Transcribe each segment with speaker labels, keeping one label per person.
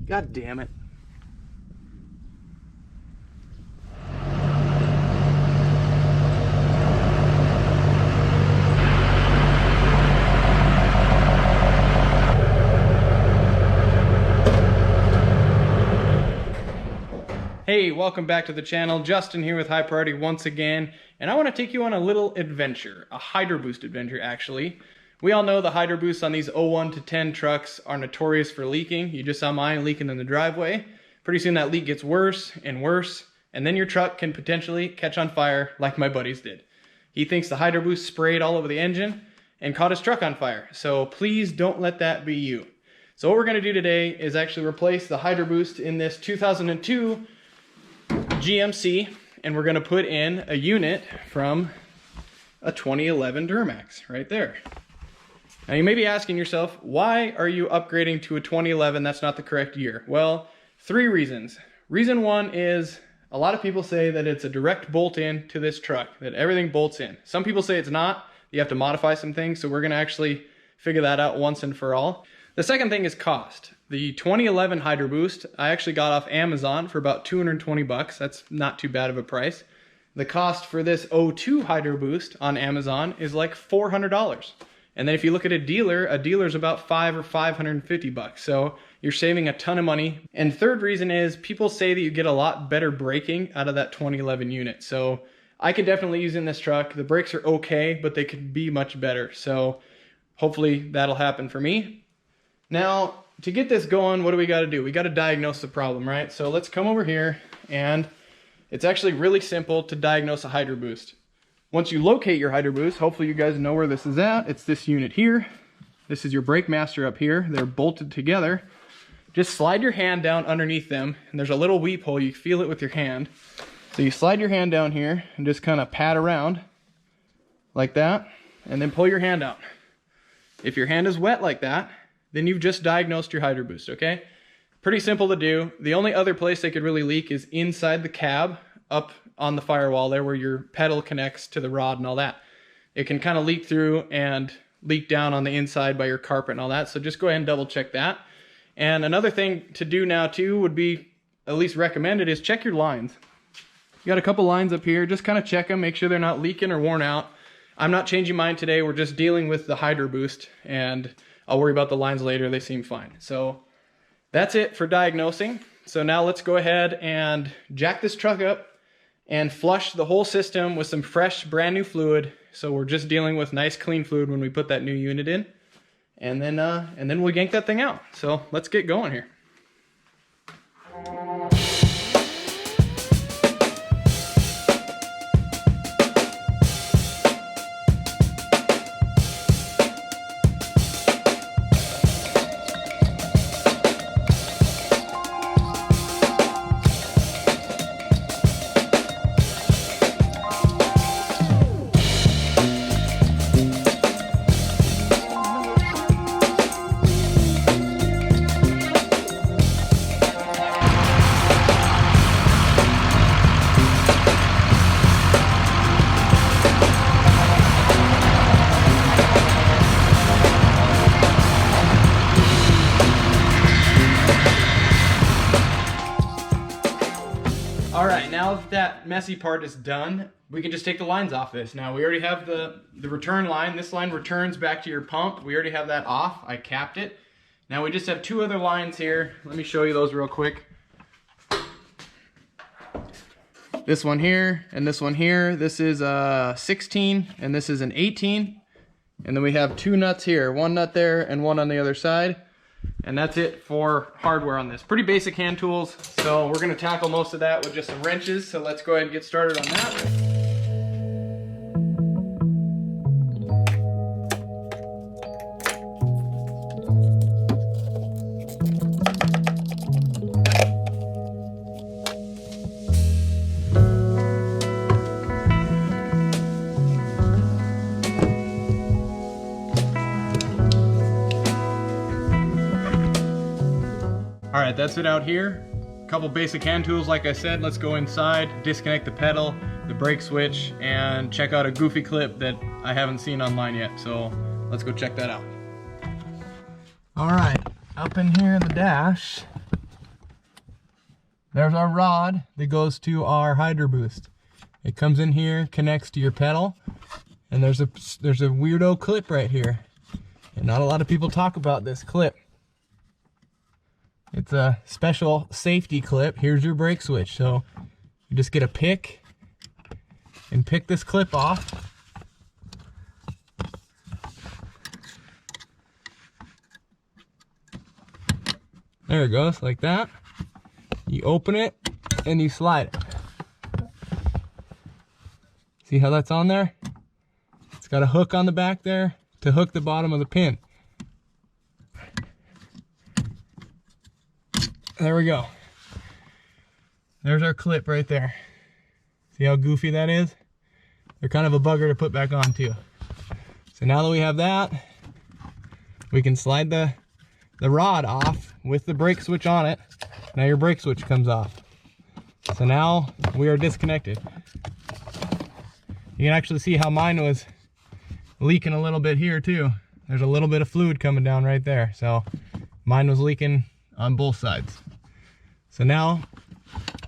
Speaker 1: God damn it. Hey, welcome back to the channel. Justin here with High Priority once again, and I want to take you on a little adventure, a Hydro Boost adventure actually. We all know the Hydro Boosts on these 01 to 10 trucks are notorious for leaking. You just saw mine leaking in the driveway. Pretty soon that leak gets worse and worse, and then your truck can potentially catch on fire like my buddy's did. He thinks the Hydro Boost sprayed all over the engine and caught his truck on fire, so please don't let that be you. So what we're going to do today is actually replace the Hydro Boost in this 2002 GMC, and we're going to put in a unit from a 2011 Duramax right there. Now you may be asking yourself, why are you upgrading to a 2011? That's not the correct year. Well, 3 reasons. Reason 1 is a lot of people say that it's a direct bolt in to this truck, that everything bolts in. Some people say it's not. You have to modify some things, so we're going to actually figure that out once and for all. The second thing is cost. The 2011 Hydro Boost, I actually got off Amazon for about 220 bucks. That's not too bad of a price. The cost for this 02 Hydro Boost on Amazon is like $400. And then if you look at a dealer's about $500 or 550 bucks. So you're saving a ton of money. And third reason is people say that you get a lot better braking out of that 2011 unit. So I could definitely use in this truck. The brakes are okay, but they could be much better. So hopefully that'll happen for me. Now, to get this going, what do we got to do? We got to diagnose the problem, right? So let's come over here, and it's actually really simple to diagnose a Hydro Boost. Once you locate your Hydro Boost, hopefully you guys know where this is at. It's this unit here. This is your brake master up here. They're bolted together. Just slide your hand down underneath them, and there's a little weep hole. You feel it with your hand. So you slide your hand down here and just kind of pat around like that, and then pull your hand out. If your hand is wet like that, then you've just diagnosed your Hydro Boost, okay? Pretty simple to do. The only other place they could really leak is inside the cab, up on the firewall there where your pedal connects to the rod and all that. It can kind of leak through and leak down on the inside by your carpet and all that, so just go ahead and double check that. And another thing to do now too would be, at least recommended, is check your lines. You got a couple lines up here, just kind of check them, make sure they're not leaking or worn out. I'm not changing mine today, we're just dealing with the Hydro Boost, and I'll worry about the lines later, they seem fine. So that's it for diagnosing. So now let's go ahead and jack this truck up and flush the whole system with some fresh, brand new fluid. So we're just dealing with nice, clean fluid when we put that new unit in. And then we'll yank that thing out. So let's get going here. Alright, now that messy part is done, we can just take the lines off this. Now we already have the return line. This line returns back to your pump. We already have that off. I capped it. Now we just have 2 other lines here. Let me show you those real quick. This one here and this one here. This is a 16 and this is an 18. And then we have 2 nuts here. 1 nut there and 1 on the other side. And that's it for hardware on this. Pretty basic hand tools, so we're going to tackle most of that with just some wrenches. So let's go ahead and get started on that. All right, that's it out here. A couple basic hand tools, like I said. Let's go inside, disconnect the pedal, the brake switch, and check out a goofy clip that I haven't seen online yet. So let's go check that out. All right, up in here in the dash, there's our rod that goes to our Hydro Boost. It comes in here, connects to your pedal, and there's a weirdo clip right here. And not a lot of people talk about this clip. It's a special safety clip. Here's your brake switch. So you just get a pick and pick this clip off. There it goes, like that. You open it and you slide it. See how that's on there? It's got a hook on the back there to hook the bottom of the pin. There we go. There's our clip right there. See how goofy that is? They're kind of a bugger to put back on too. So now that we have that, we can slide the rod off with the brake switch on it. Now your brake switch comes off. So now we are disconnected. You can actually see how mine was leaking a little bit here too. There's a little bit of fluid coming down right there. So mine was leaking on both sides. So now,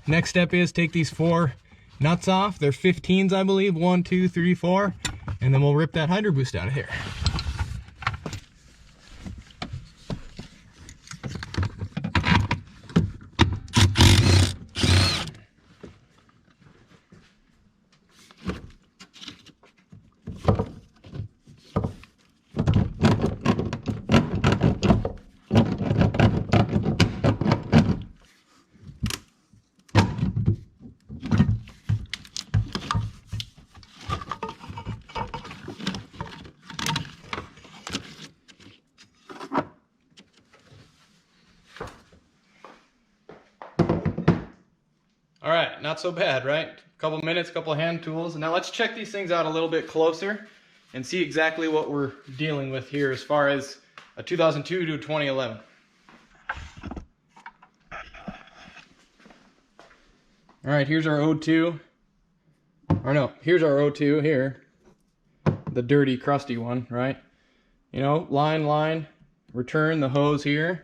Speaker 1: next step is take these 4 nuts off. They're 15s, I believe. 1, 2, 3, 4. And then we'll rip that Hydro Boost out of here. All right, not so bad, right? Couple minutes, couple hand tools. Now let's check these things out a little bit closer and see exactly what we're dealing with here as far as a 2002 to 2011. All right, here's our 02. Or no, here's our 02 here. The dirty, crusty one, right? You know, line, return the hose here.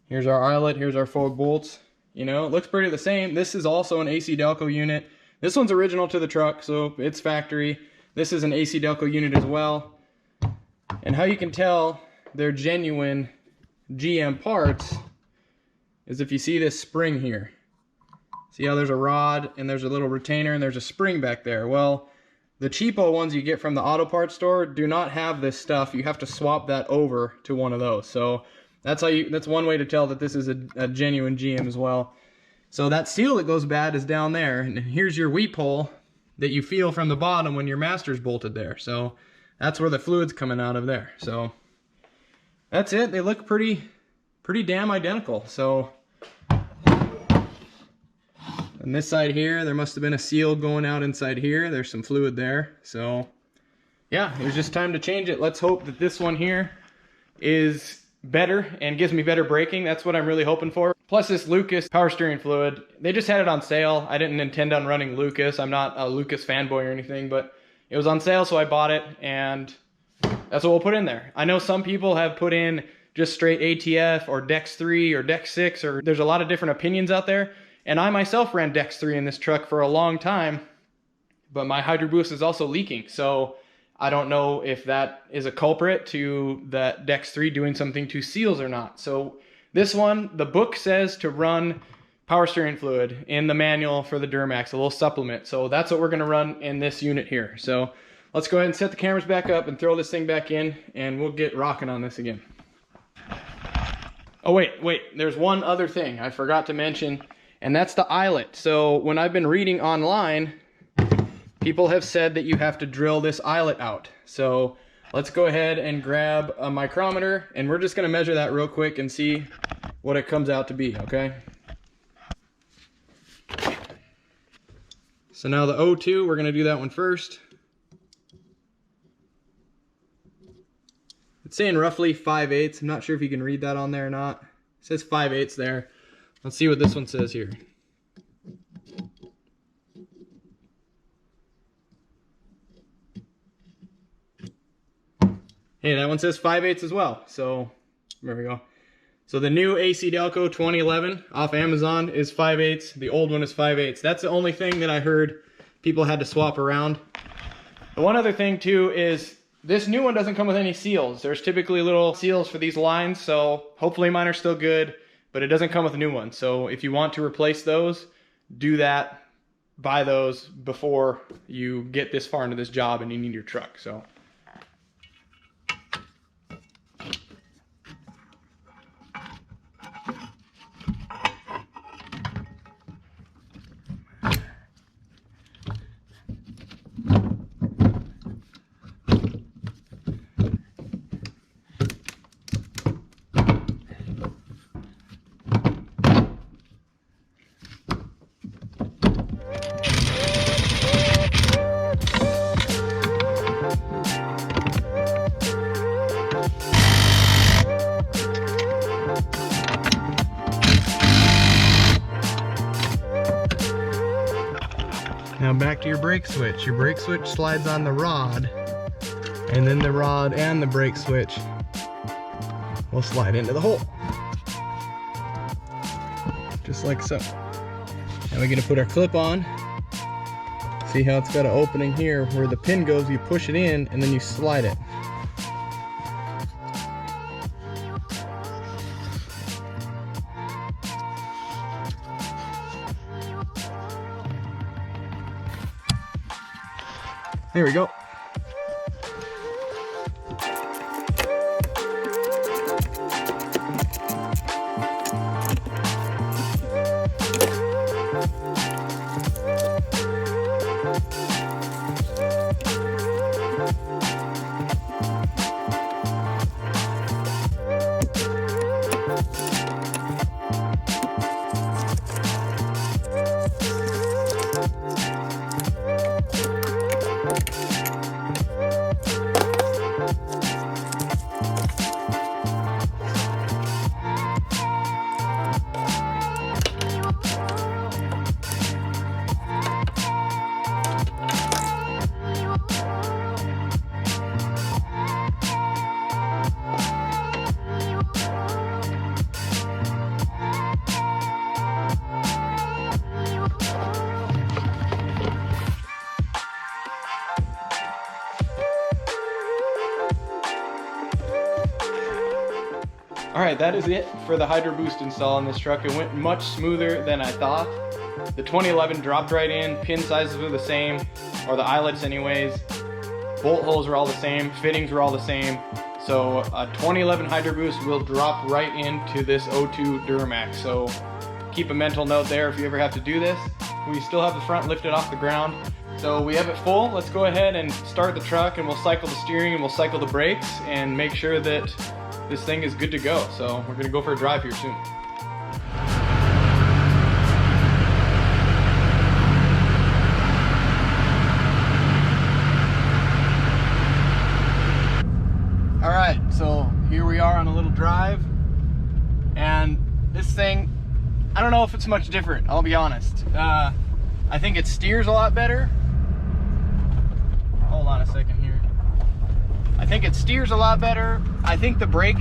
Speaker 1: Here's our eyelet, here's our 4 bolts. You know, it looks pretty the same. This is also an AC Delco unit. This one's original to the truck, so it's factory. This is an AC Delco unit as well. And how you can tell they're genuine GM parts is if you see this spring here. See how there's a rod and there's a little retainer and there's a spring back there. Well, the cheapo ones you get from the auto parts store do not have this stuff. You have to swap that over to one of those. So that's one way to tell that this is a genuine GM as well. So that seal that goes bad is down there, and here's your weep hole that you feel from the bottom when your master's bolted there. So that's where the fluid's coming out of there. So that's it. They look pretty damn identical. So on this side here, there must have been a seal going out inside here. There's some fluid there. So yeah, it was just time to change it. Let's hope that this one here is better and gives me better braking. That's what I'm really hoping for. Plus this Lucas power steering fluid, they just had it on sale. I didn't intend on running Lucas. I'm not a Lucas fanboy or anything, but it was on sale, so I bought it, and that's what we'll put in there. I know some people have put in just straight ATF or Dex 3 or Dex 6, or there's a lot of different opinions out there, and I myself ran Dex 3 in this truck for a long time, but my Hydro Boost is also leaking, so I don't know if that is a culprit to that Dex 3 doing something to seals or not. So this one, the book says to run power steering fluid in the manual for the Duramax, a little supplement. So that's what we're gonna run in this unit here. So let's go ahead and set the cameras back up and throw this thing back in, and we'll get rocking on this again. Oh wait, there's one other thing I forgot to mention, and that's the eyelet. So when I've been reading online, people have said that you have to drill this eyelet out. So let's go ahead and grab a micrometer, and we're just gonna measure that real quick and see what it comes out to be, okay? So now the 02, we're gonna do that one first. It's saying roughly 5/8. I'm not sure if you can read that on there or not. It says 5/8 there. Let's see what this one says here. Hey, that one says 5/8 as well. So there we go. So the new AC Delco 2011 off Amazon is 5/8. The old one is 5/8. That's the only thing that I heard people had to swap around. The one other thing too is this new one doesn't come with any seals. There's typically little seals for these lines, so hopefully mine are still good, but it doesn't come with a new one. So if you want to replace those, do that. Buy those before you get this far into this job and you need your truck. So now back to your brake switch. Your brake switch slides on the rod, and then the rod and the brake switch will slide into the hole. Just like so. Now we're gonna put our clip on. See how it's got an opening here where the pin goes, you push it in and then you slide it. There we go. Alright, that is it for the Hydro Boost install on this truck. It went much smoother than I thought. The 2011 dropped right in, pin sizes were the same, or the eyelets anyways. Bolt holes were all the same, fittings were all the same. So a 2011 Hydro Boost will drop right into this 02 Duramax. So keep a mental note there if you ever have to do this. We still have the front lifted off the ground. So we have it full. Let's go ahead and start the truck, and we'll cycle the steering and we'll cycle the brakes and make sure that this thing is good to go. So we're gonna go for a drive here soon. All right, so here we are on a little drive, and this thing, I don't know if it's much different, I'll be honest. I think it steers a lot better. Hold on a second here. I think it steers a lot better. I think the brake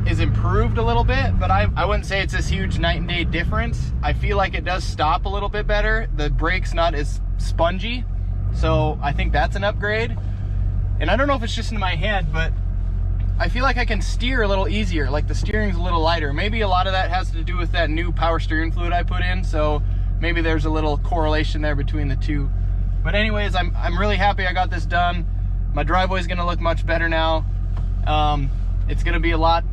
Speaker 1: is improved a little bit, but I wouldn't say it's this huge night and day difference. I feel like it does stop a little bit better. The brake's not as spongy, so I think that's an upgrade. And I don't know if it's just in my head, but I feel like I can steer a little easier, like the steering's a little lighter. Maybe a lot of that has to do with that new power steering fluid I put in, so maybe there's a little correlation there between the two. But anyways, I'm really happy I got this done. My driveway's gonna look much better now. It's gonna be a lot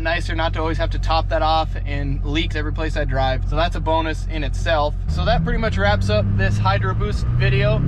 Speaker 1: nicer not to always have to top that off and leaks every place I drive. So that's a bonus in itself. So that pretty much wraps up this Hydro Boost video.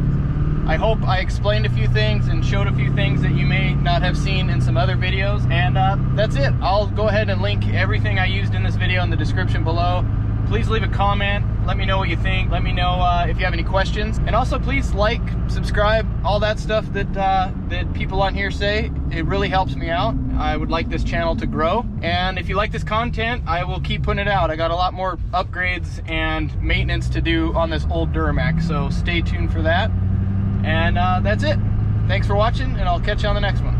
Speaker 1: I hope I explained a few things and showed a few things that you may not have seen in some other videos. And that's it. I'll go ahead and link everything I used in this video in the description below. Please leave a comment. Let me know what you think. Let me know if you have any questions. And also please like, subscribe, all that stuff that people on here say. It really helps me out. I would like this channel to grow. And if you like this content, I will keep putting it out. I got a lot more upgrades and maintenance to do on this old Duramax. So stay tuned for that. And that's it. Thanks for watching, and I'll catch you on the next one.